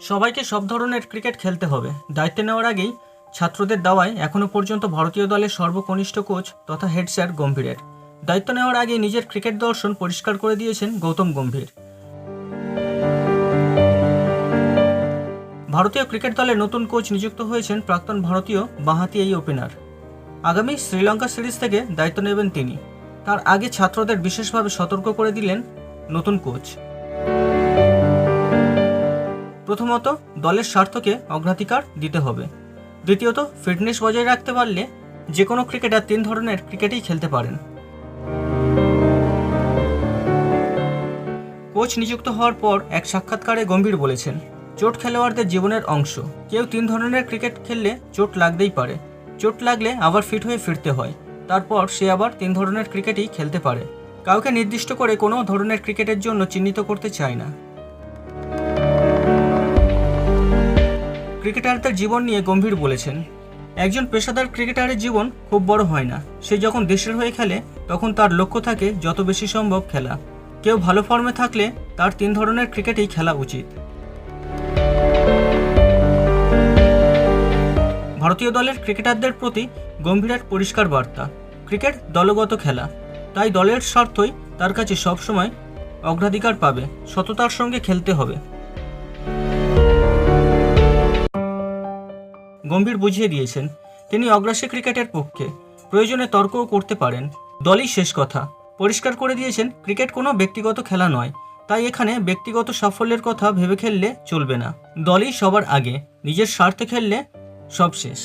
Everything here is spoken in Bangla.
সবাইকে সব ধরনের ক্রিকেট খেলতে হবে দায়িত্ব নেওয়ার আগেই ছাত্রদের দাওয়ায় এখনও পর্যন্ত ভারতীয় দলের সর্বকনিষ্ঠ কোচ তথা হেড স্যার গম্ভীরের। দায়িত্ব নেওয়ার আগে নিজের ক্রিকেট দর্শন পরিষ্কার করে দিয়েছেন গৌতম গম্ভীর। ভারতীয় ক্রিকেট দলের নতুন কোচ নিযুক্ত হয়েছেন প্রাক্তন ভারতীয় বাঁহাতি এই ওপেনার। আগামী শ্রীলঙ্কা সিরিজ থেকে দায়িত্ব নেবেন তিনি। তার আগে ছাত্রদের বিশেষভাবে সতর্ক করে দিলেন নতুন কোচ। প্রথমত, দলের স্বার্থকে অগ্রাধিকার দিতে হবে। দ্বিতীয়ত, ফিটনেস বজায় রাখতে পারলে যে কোনো ক্রিকেটার 3 ধরনের ক্রিকেটই খেলতে পারেন। কোচ নিযুক্ত হওয়ার পর এক সাক্ষাৎকারে গম্ভীর বলেছেন, চোট খেলোয়াড়দের জীবনের অংশ। কেউ 3 ধরনের ক্রিকেট খেললে চোট লাগতেই পারে। চোট লাগলে আবার ফিট হয়ে ফিরতে হয়, তারপর সে আবার 3 ধরনের ক্রিকেটই খেলতে পারে। কাউকে নির্দিষ্ট করে কোনো ধরনের ক্রিকেটের জন্য চিহ্নিত করতে চায় না। ক্রিকেটারদের জীবন নিয়ে গম্ভীর বলেছেন, একজন পেশাদার ক্রিকেটারের জীবন খুব বড় হয় না। সে যখন দেশের হয়ে খেলে তখন তার লক্ষ্য থাকে যত বেশি সম্ভব খেলা। কেউ ভালো ফর্মে থাকলে তার 3 ধরনের ক্রিকেটই খেলা উচিত। ভারতীয় দলের ক্রিকেটারদের প্রতি গম্ভীরের পরিষ্কার বার্তা, ক্রিকেট দলগত খেলা, তাই দলের স্বার্থই তার কাছে সবসময় অগ্রাধিকার পাবে। সততার সঙ্গে খেলতে হবে। গম্ভীর বুঝিয়ে দিয়েছেন, তিনি অগ্রাসী ক্রিকেটের পক্ষে, প্রয়োজনে তর্কও করতে পারেন। দলই শেষ কথা। পরিষ্কার করে দিয়েছেন, ক্রিকেট কোনো ব্যক্তিগত খেলা নয়, তাই এখানে ব্যক্তিগত সাফল্যের কথা ভেবে খেললে চলবে না। দলই সবার আগে, নিজের স্বার্থে খেললে সব শেষ।